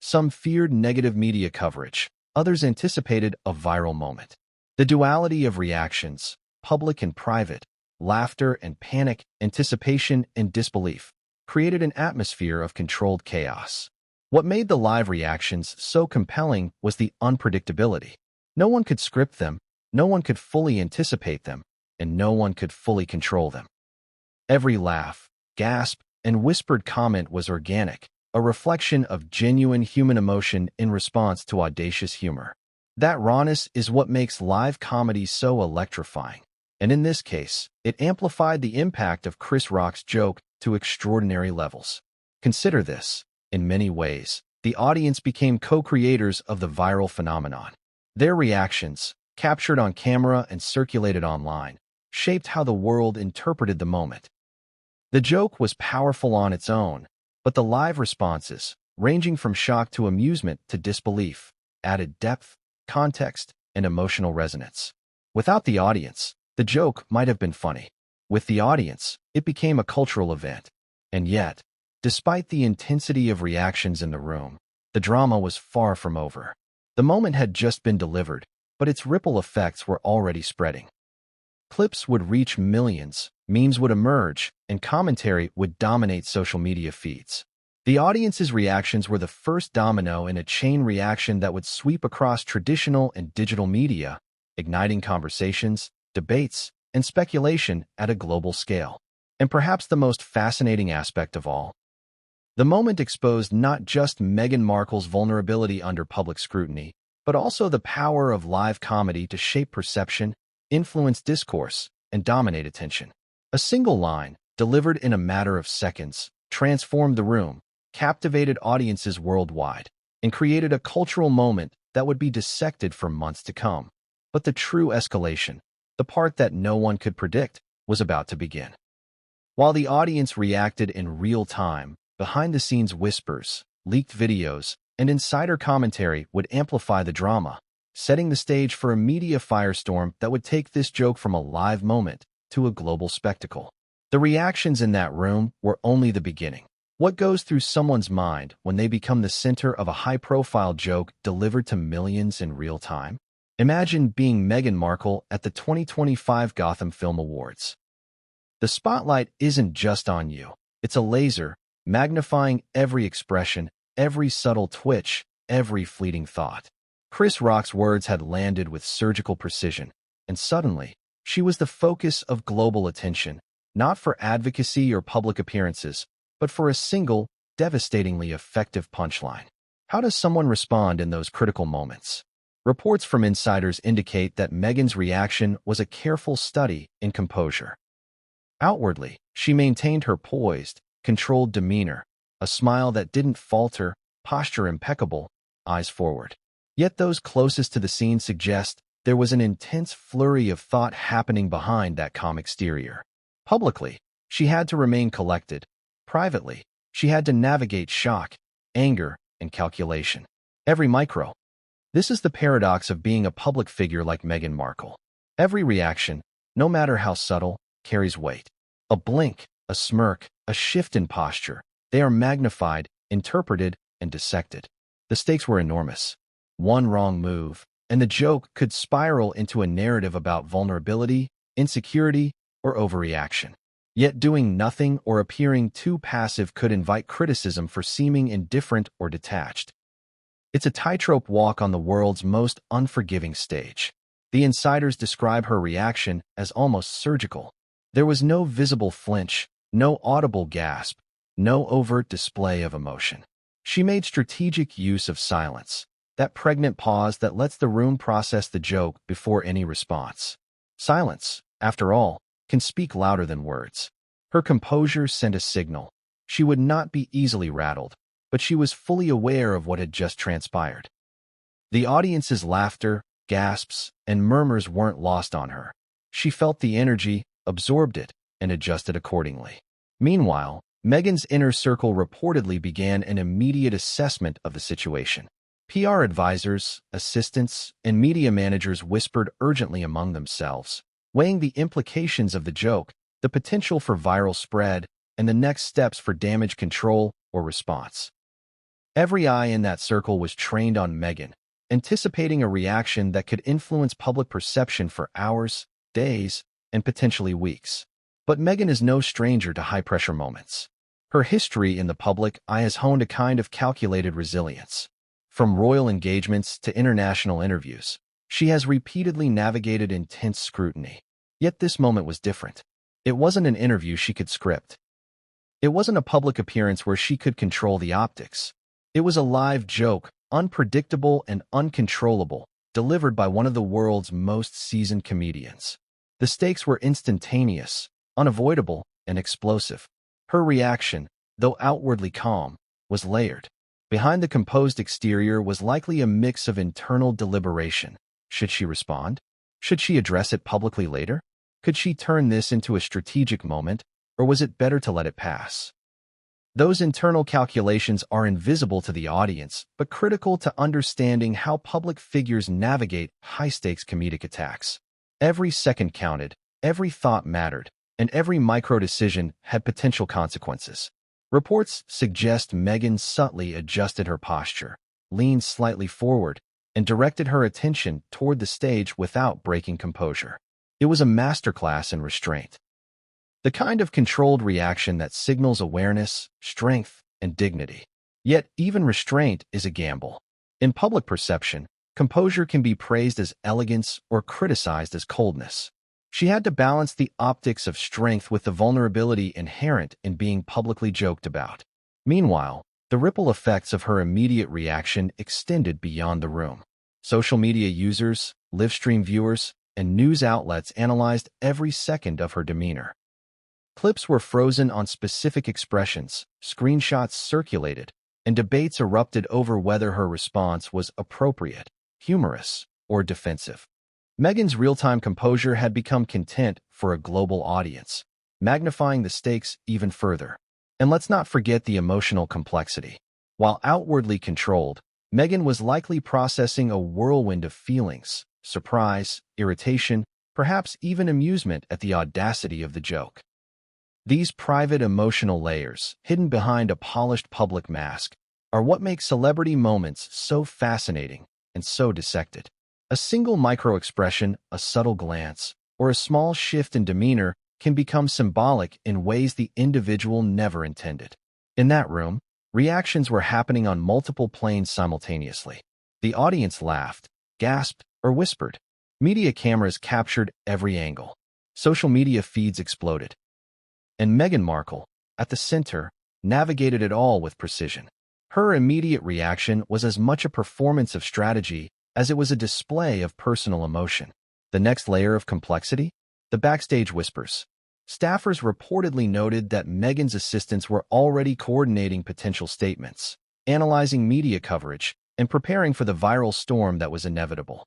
Some feared negative media coverage, others anticipated a viral moment. The duality of reactions, public and private, laughter and panic, anticipation and disbelief, created an atmosphere of controlled chaos. What made the live reactions so compelling was the unpredictability. No one could script them, no one could fully anticipate them, and no one could fully control them. Every laugh, gasp, and whispered comment was organic, a reflection of genuine human emotion in response to audacious humor. That rawness is what makes live comedy so electrifying, and in this case, it amplified the impact of Chris Rock's joke to extraordinary levels. Consider this: in many ways, the audience became co-creators of the viral phenomenon. Their reactions, captured on camera and circulated online, shaped how the world interpreted the moment. The joke was powerful on its own, but the live responses, ranging from shock to amusement to disbelief, added depth, context, and emotional resonance. Without the audience, the joke might have been funny. With the audience, it became a cultural event. And yet, despite the intensity of reactions in the room, the drama was far from over. The moment had just been delivered, but its ripple effects were already spreading. Clips would reach millions, memes would emerge, and commentary would dominate social media feeds. The audience's reactions were the first domino in a chain reaction that would sweep across traditional and digital media, igniting conversations, debates, and speculation at a global scale. And perhaps the most fascinating aspect of all, the moment exposed not just Meghan Markle's vulnerability under public scrutiny, but also the power of live comedy to shape perception, influence discourse, and dominate attention. A single line, delivered in a matter of seconds, transformed the room, captivated audiences worldwide and created a cultural moment that would be dissected for months to come. But the true escalation, the part that no one could predict, was about to begin. While the audience reacted in real time, behind-the-scenes whispers, leaked videos, and insider commentary would amplify the drama, setting the stage for a media firestorm that would take this joke from a live moment to a global spectacle. The reactions in that room were only the beginning. What goes through someone's mind when they become the center of a high-profile joke delivered to millions in real time? Imagine being Meghan Markle at the 2025 Gotham Film Awards. The spotlight isn't just on you. It's a laser, magnifying every expression, every subtle twitch, every fleeting thought. Chris Rock's words had landed with surgical precision, and suddenly, she was the focus of global attention, not for advocacy or public appearances, but for a single, devastatingly effective punchline. How does someone respond in those critical moments? Reports from insiders indicate that Meghan's reaction was a careful study in composure. Outwardly, she maintained her poised, controlled demeanor, a smile that didn't falter, posture impeccable, eyes forward. Yet those closest to the scene suggest there was an intense flurry of thought happening behind that calm exterior. Publicly, she had to remain collected. Privately, she had to navigate shock, anger, and calculation. Every micro. This is the paradox of being a public figure like Meghan Markle. Every reaction, no matter how subtle, carries weight. A blink, a smirk, a shift in posture. They are magnified, interpreted, and dissected. The stakes were enormous. One wrong move, and the joke could spiral into a narrative about vulnerability, insecurity, or overreaction. Yet doing nothing or appearing too passive could invite criticism for seeming indifferent or detached. It's a tightrope walk on the world's most unforgiving stage. The insiders describe her reaction as almost surgical. There was no visible flinch, no audible gasp, no overt display of emotion. She made strategic use of silence, that pregnant pause that lets the room process the joke before any response. Silence, after all, can speak louder than words. Her composure sent a signal. She would not be easily rattled, but she was fully aware of what had just transpired. The audience's laughter, gasps, and murmurs weren't lost on her. She felt the energy, absorbed it, and adjusted accordingly. Meanwhile, Meghan's inner circle reportedly began an immediate assessment of the situation. PR advisors, assistants, and media managers whispered urgently among themselves, weighing the implications of the joke, the potential for viral spread, and the next steps for damage control or response. Every eye in that circle was trained on Meghan, anticipating a reaction that could influence public perception for hours, days, and potentially weeks. But Meghan is no stranger to high-pressure moments. Her history in the public eye has honed a kind of calculated resilience. From royal engagements to international interviews, she has repeatedly navigated intense scrutiny. Yet this moment was different. It wasn't an interview she could script. It wasn't a public appearance where she could control the optics. It was a live joke, unpredictable and uncontrollable, delivered by one of the world's most seasoned comedians. The stakes were instantaneous, unavoidable, and explosive. Her reaction, though outwardly calm, was layered. Behind the composed exterior was likely a mix of internal deliberation. Should she respond? Should she address it publicly later? Could she turn this into a strategic moment, or was it better to let it pass? Those internal calculations are invisible to the audience, but critical to understanding how public figures navigate high-stakes comedic attacks. Every second counted, every thought mattered, and every micro-decision had potential consequences. Reports suggest Meghan subtly adjusted her posture, leaned slightly forward, and directed her attention toward the stage without breaking composure. It was a masterclass in restraint. The kind of controlled reaction that signals awareness, strength, and dignity. Yet even restraint is a gamble. In public perception, composure can be praised as elegance or criticized as coldness. She had to balance the optics of strength with the vulnerability inherent in being publicly joked about. Meanwhile, the ripple effects of her immediate reaction extended beyond the room. Social media users, livestream viewers, and news outlets analyzed every second of her demeanor. Clips were frozen on specific expressions, screenshots circulated, and debates erupted over whether her response was appropriate, humorous, or defensive. Meghan's real-time composure had become content for a global audience, magnifying the stakes even further. And let's not forget the emotional complexity. While outwardly controlled, Meghan was likely processing a whirlwind of feelings, surprise, irritation, perhaps even amusement at the audacity of the joke. These private emotional layers, hidden behind a polished public mask, are what make celebrity moments so fascinating and so dissected. A single micro-expression, a subtle glance, or a small shift in demeanor can become symbolic in ways the individual never intended. In that room, reactions were happening on multiple planes simultaneously. The audience laughed, gasped, or whispered. Media cameras captured every angle. Social media feeds exploded. And Meghan Markle, at the center, navigated it all with precision. Her immediate reaction was as much a performance of strategy as it was a display of personal emotion. The next layer of complexity? The backstage whispers. Staffers reportedly noted that Meghan's assistants were already coordinating potential statements, analyzing media coverage, and preparing for the viral storm that was inevitable.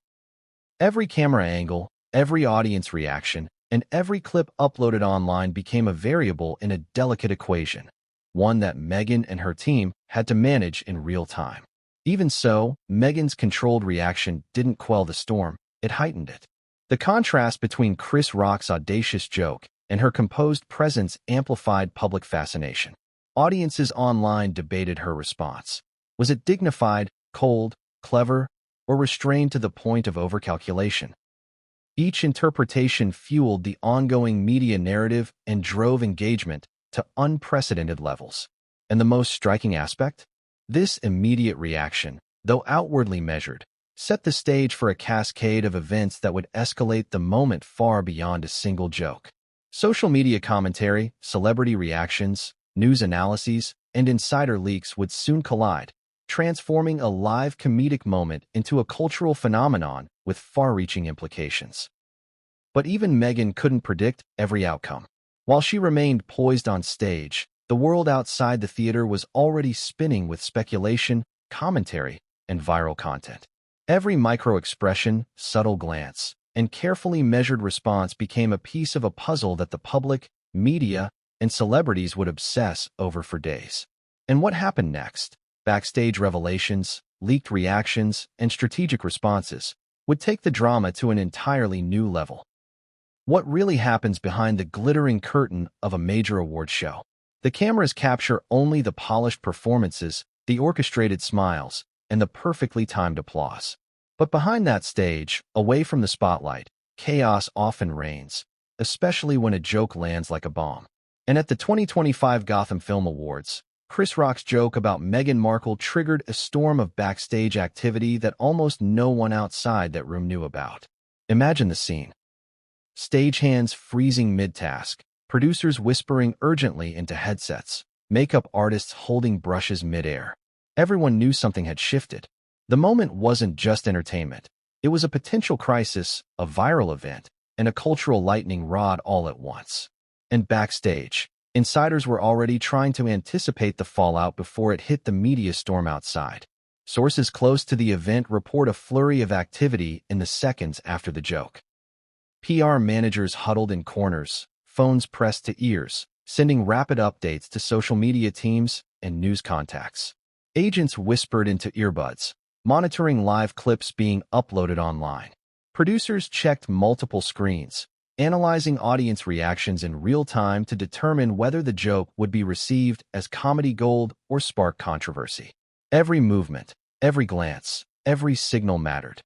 Every camera angle, every audience reaction, and every clip uploaded online became a variable in a delicate equation, one that Meghan and her team had to manage in real time. Even so, Meghan's controlled reaction didn't quell the storm, it heightened it. The contrast between Chris Rock's audacious joke and her composed presence amplified public fascination. Audiences online debated her response. Was it dignified, cold, clever, or restrained to the point of overcalculation? Each interpretation fueled the ongoing media narrative and drove engagement to unprecedented levels. And the most striking aspect? This immediate reaction, though outwardly measured, set the stage for a cascade of events that would escalate the moment far beyond a single joke. Social media commentary, celebrity reactions, news analyses, and insider leaks would soon collide, transforming a live comedic moment into a cultural phenomenon with far-reaching implications. But even Meghan couldn't predict every outcome. While she remained poised on stage, the world outside the theater was already spinning with speculation, commentary, and viral content. Every micro-expression, subtle glance, and carefully measured response became a piece of a puzzle that the public, media, and celebrities would obsess over for days. And what happened next? Backstage revelations, leaked reactions, and strategic responses would take the drama to an entirely new level. What really happens behind the glittering curtain of a major award show? The cameras capture only the polished performances, the orchestrated smiles, and the perfectly timed applause. But behind that stage, away from the spotlight, chaos often reigns, especially when a joke lands like a bomb. And at the 2025 Gotham Film Awards, Chris Rock's joke about Meghan Markle triggered a storm of backstage activity that almost no one outside that room knew about. Imagine the scene. Stagehands freezing mid-task, producers whispering urgently into headsets, makeup artists holding brushes mid-air. Everyone knew something had shifted. The moment wasn't just entertainment. It was a potential crisis, a viral event, and a cultural lightning rod all at once. And backstage, insiders were already trying to anticipate the fallout before it hit the media storm outside. Sources close to the event report a flurry of activity in the seconds after the joke. PR managers huddled in corners, phones pressed to ears, sending rapid updates to social media teams and news contacts. Agents whispered into earbuds, monitoring live clips being uploaded online. Producers checked multiple screens, analyzing audience reactions in real time to determine whether the joke would be received as comedy gold or spark controversy. Every movement, every glance, every signal mattered.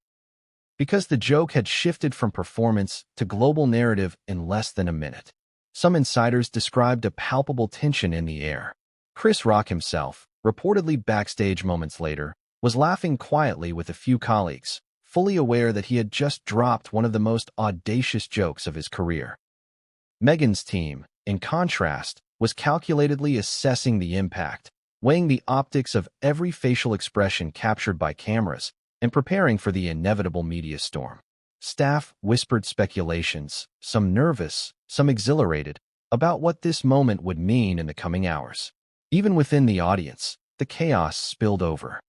Because the joke had shifted from performance to global narrative in less than a minute. Some insiders described a palpable tension in the air. Chris Rock himself, reportedly backstage moments later, was laughing quietly with a few colleagues, fully aware that he had just dropped one of the most audacious jokes of his career. Meghan's team, in contrast, was calculatedly assessing the impact, weighing the optics of every facial expression captured by cameras, and preparing for the inevitable media storm. Staff whispered speculations, some nervous, some exhilarated, about what this moment would mean in the coming hours. Even within the audience, the chaos spilled over.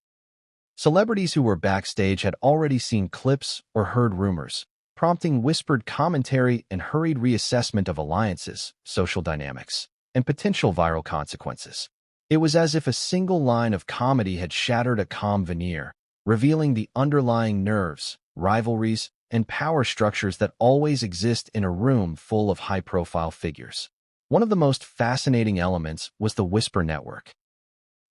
Celebrities who were backstage had already seen clips or heard rumors, prompting whispered commentary and hurried reassessment of alliances, social dynamics, and potential viral consequences. It was as if a single line of comedy had shattered a calm veneer, revealing the underlying nerves, rivalries, and power structures that always exist in a room full of high-profile figures. One of the most fascinating elements was the whisper network.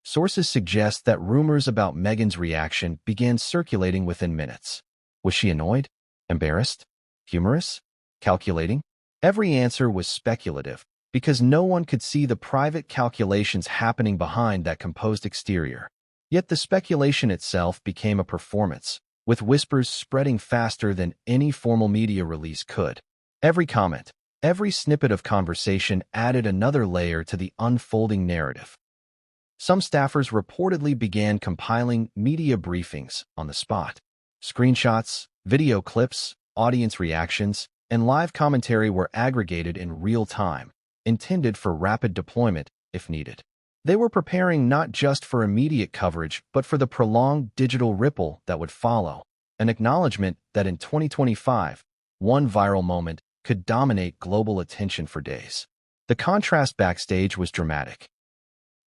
Sources suggest that rumors about Meghan's reaction began circulating within minutes. Was she annoyed? Embarrassed? Humorous? Calculating? Every answer was speculative, because no one could see the private calculations happening behind that composed exterior. Yet the speculation itself became a performance, with whispers spreading faster than any formal media release could. Every comment, every snippet of conversation added another layer to the unfolding narrative. Some staffers reportedly began compiling media briefings on the spot. Screenshots, video clips, audience reactions, and live commentary were aggregated in real time, intended for rapid deployment if needed. They were preparing not just for immediate coverage, but for the prolonged digital ripple that would follow, an acknowledgement that in 2025, one viral moment could dominate global attention for days. The contrast backstage was dramatic.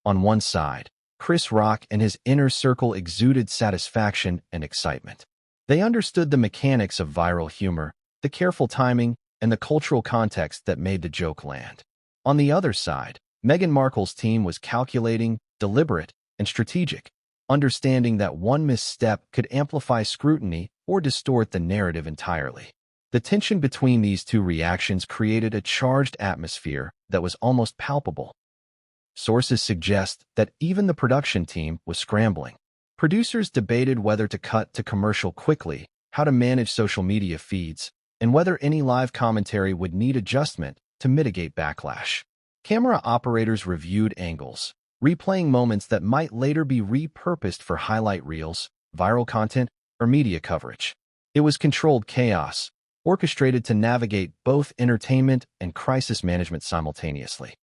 On one side, Chris Rock and his inner circle exuded satisfaction and excitement. They understood the mechanics of viral humor, the careful timing, and the cultural context that made the joke land. On the other side, Meghan Markle's team was calculating, deliberate, and strategic, understanding that one misstep could amplify scrutiny or distort the narrative entirely. The tension between these two reactions created a charged atmosphere that was almost palpable. Sources suggest that even the production team was scrambling. Producers debated whether to cut to commercial quickly, how to manage social media feeds, and whether any live commentary would need adjustment to mitigate backlash. Camera operators reviewed angles, replaying moments that might later be repurposed for highlight reels, viral content, or media coverage. It was controlled chaos, orchestrated to navigate both entertainment and crisis management simultaneously.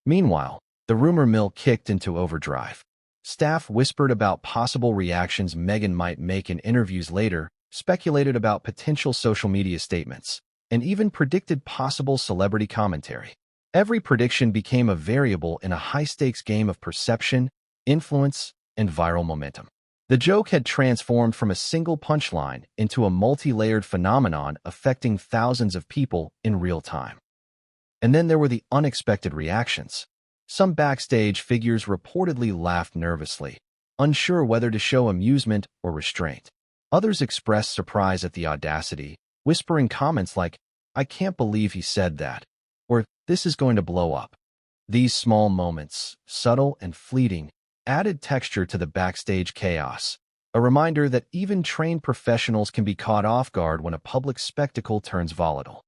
Meanwhile, the rumor mill kicked into overdrive. Staff whispered about possible reactions Meghan might make in interviews later, speculated about potential social media statements, and even predicted possible celebrity commentary. Every prediction became a variable in a high-stakes game of perception, influence, and viral momentum. The joke had transformed from a single punchline into a multi-layered phenomenon affecting thousands of people in real time. And then there were the unexpected reactions. Some backstage figures reportedly laughed nervously, unsure whether to show amusement or restraint. Others expressed surprise at the audacity, whispering comments like, "I can't believe he said that," or "This is going to blow up." These small moments, subtle and fleeting, added texture to the backstage chaos, a reminder that even trained professionals can be caught off guard when a public spectacle turns volatile.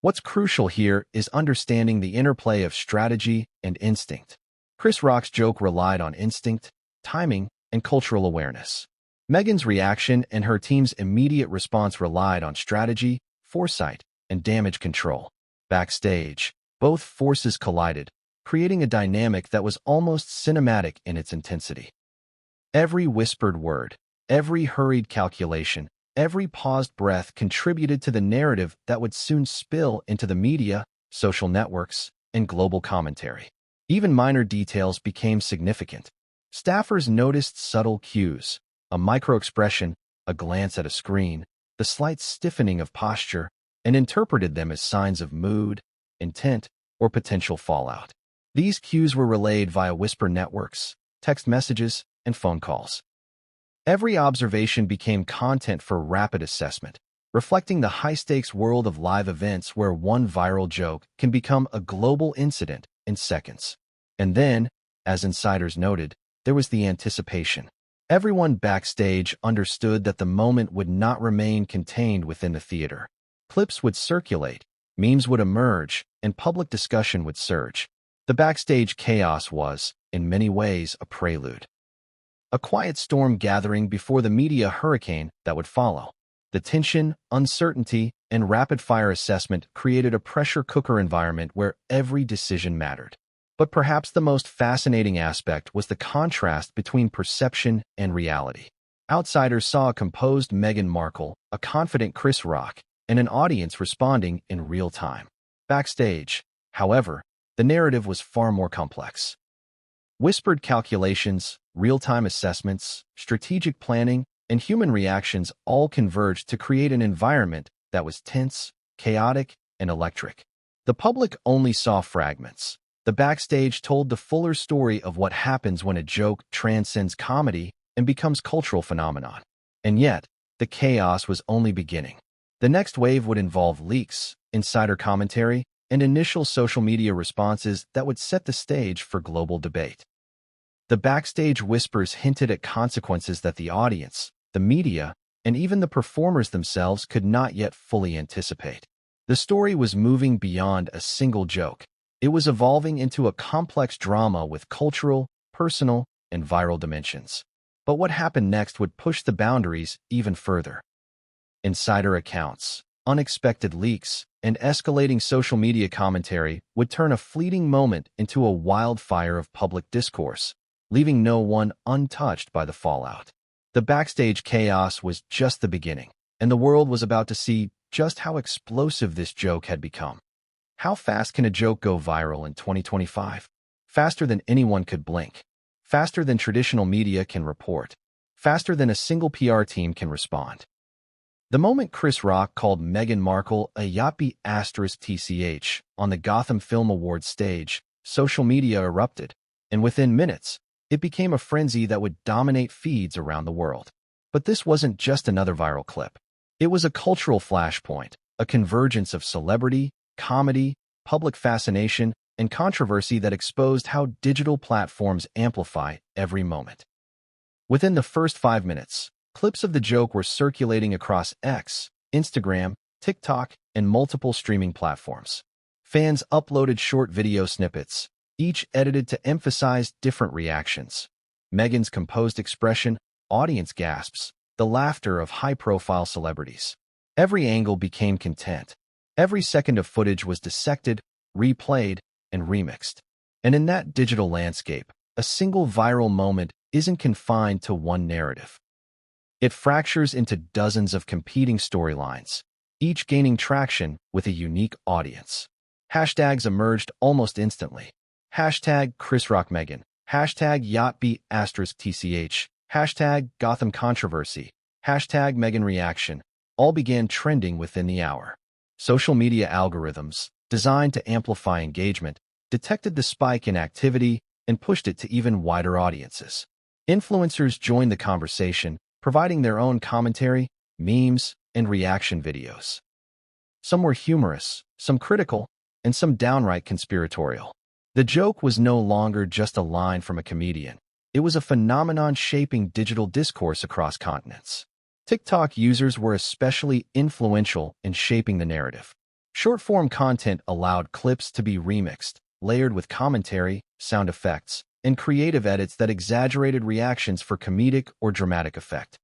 What's crucial here is understanding the interplay of strategy and instinct. Chris Rock's joke relied on instinct, timing, and cultural awareness. Meghan's reaction and her team's immediate response relied on strategy, foresight, and damage control. Backstage, both forces collided, creating a dynamic that was almost cinematic in its intensity. Every whispered word, every hurried calculation, every paused breath contributed to the narrative that would soon spill into the media, social networks, and global commentary. Even minor details became significant. Staffers noticed subtle cues, a micro-expression, a glance at a screen, the slight stiffening of posture, and interpreted them as signs of mood, intent, or potential fallout. These cues were relayed via whisper networks, text messages, and phone calls. Every observation became content for rapid assessment, reflecting the high-stakes world of live events where one viral joke can become a global incident in seconds. And then, as insiders noted, there was the anticipation. Everyone backstage understood that the moment would not remain contained within the theater. Clips would circulate, memes would emerge, and public discussion would surge. The backstage chaos was, in many ways, a prelude. A quiet storm gathering before the media hurricane that would follow. The tension, uncertainty, and rapid-fire assessment created a pressure cooker environment where every decision mattered. But perhaps the most fascinating aspect was the contrast between perception and reality. Outsiders saw a composed Meghan Markle, a confident Chris Rock, and an audience responding in real time. Backstage, however, the narrative was far more complex. Whispered calculations, real-time assessments, strategic planning, and human reactions all converged to create an environment that was tense, chaotic, and electric. The public only saw fragments. The backstage told the fuller story of what happens when a joke transcends comedy and becomes cultural phenomenon. And yet, the chaos was only beginning. The next wave would involve leaks, insider commentary, and initial social media responses that would set the stage for global debate. The backstage whispers hinted at consequences that the audience, the media, and even the performers themselves could not yet fully anticipate. The story was moving beyond a single joke. It was evolving into a complex drama with cultural, personal, and viral dimensions. But what happened next would push the boundaries even further. Insider accounts, unexpected leaks, and escalating social media commentary would turn a fleeting moment into a wildfire of public discourse, leaving no one untouched by the fallout. The backstage chaos was just the beginning, and the world was about to see just how explosive this joke had become. How fast can a joke go viral in 2025? Faster than anyone could blink. Faster than traditional media can report. Faster than a single PR team can respond. The moment Chris Rock called Meghan Markle a yappy *tch on the Gotham Film Awards stage, social media erupted, and within minutes, it became a frenzy that would dominate feeds around the world. But this wasn't just another viral clip. It was a cultural flashpoint, a convergence of celebrity, comedy, public fascination, and controversy that exposed how digital platforms amplify every moment. Within the first 5 minutes, clips of the joke were circulating across X, Instagram, TikTok, and multiple streaming platforms. Fans uploaded short video snippets, each edited to emphasize different reactions. Meghan's composed expression, audience gasps, the laughter of high-profile celebrities. Every angle became content. Every second of footage was dissected, replayed, and remixed. And in that digital landscape, a single viral moment isn't confined to one narrative. It fractures into dozens of competing storylines, each gaining traction with a unique audience. Hashtags emerged almost instantly. Hashtag ChrisRockMeghan, hashtag YachtBe*tch, hashtag Gotham Controversy, hashtag Meghan Reaction, all began trending within the hour. Social media algorithms, designed to amplify engagement, detected the spike in activity and pushed it to even wider audiences. Influencers joined the conversation, providing their own commentary, memes, and reaction videos. Some were humorous, some critical, and some downright conspiratorial. The joke was no longer just a line from a comedian. It was a phenomenon shaping digital discourse across continents. TikTok users were especially influential in shaping the narrative. Short-form content allowed clips to be remixed, layered with commentary, sound effects, and creative edits that exaggerated reactions for comedic or dramatic effect.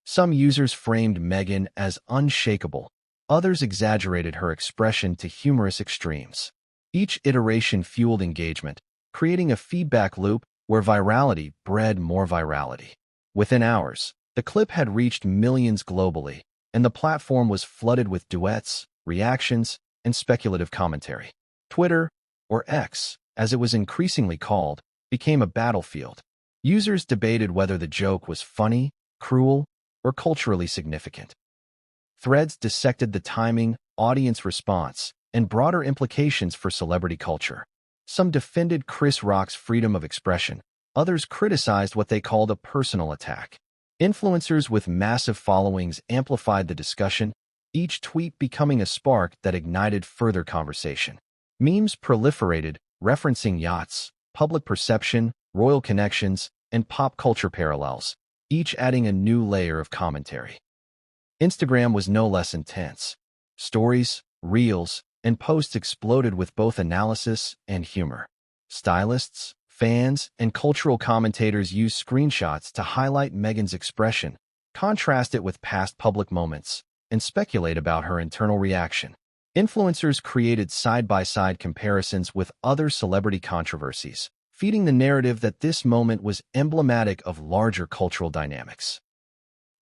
Some users framed Meghan as unshakable. Others exaggerated her expression to humorous extremes. Each iteration fueled engagement, creating a feedback loop where virality bred more virality. Within hours, the clip had reached millions globally, and the platform was flooded with duets, reactions, and speculative commentary. Twitter, or X, as it was increasingly called, became a battlefield. Users debated whether the joke was funny, cruel, or culturally significant. Threads dissected the timing, audience response, and broader implications for celebrity culture. Some defended Chris Rock's freedom of expression. Others criticized what they called a personal attack. Influencers with massive followings amplified the discussion, each tweet becoming a spark that ignited further conversation. Memes proliferated, referencing yachts, public perception, royal connections, and pop culture parallels, each adding a new layer of commentary. Instagram was no less intense. Stories, reels, and posts exploded with both analysis and humor. Stylists, fans, and cultural commentators used screenshots to highlight Meghan's expression, contrast it with past public moments, and speculate about her internal reaction. Influencers created side-by-side comparisons with other celebrity controversies, feeding the narrative that this moment was emblematic of larger cultural dynamics.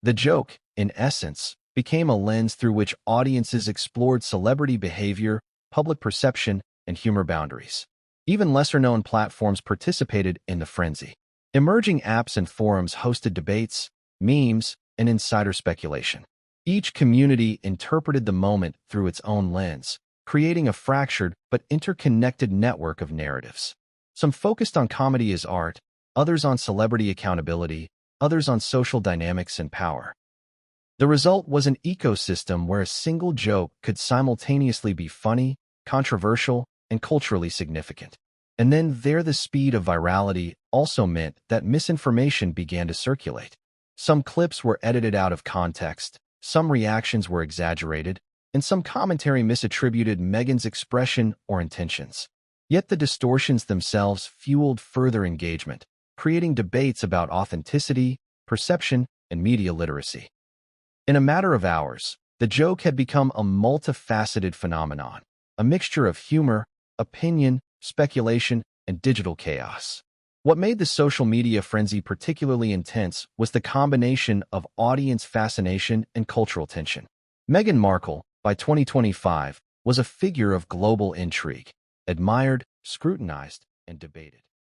The joke, in essence, became a lens through which audiences explored celebrity behavior, public perception, and humor boundaries. Even lesser-known platforms participated in the frenzy. Emerging apps and forums hosted debates, memes, and insider speculation. Each community interpreted the moment through its own lens, creating a fractured but interconnected network of narratives. Some focused on comedy as art, others on celebrity accountability, others on social dynamics and power. The result was an ecosystem where a single joke could simultaneously be funny, controversial, and culturally significant. And then the speed of virality also meant that misinformation began to circulate. Some clips were edited out of context, some reactions were exaggerated, and some commentary misattributed Meghan's expression or intentions. Yet the distortions themselves fueled further engagement, creating debates about authenticity, perception, and media literacy. In a matter of hours, the joke had become a multifaceted phenomenon, a mixture of humor, opinion, speculation, and digital chaos. What made the social media frenzy particularly intense was the combination of audience fascination and cultural tension. Meghan Markle, by 2025, was a figure of global intrigue, admired, scrutinized, and debated.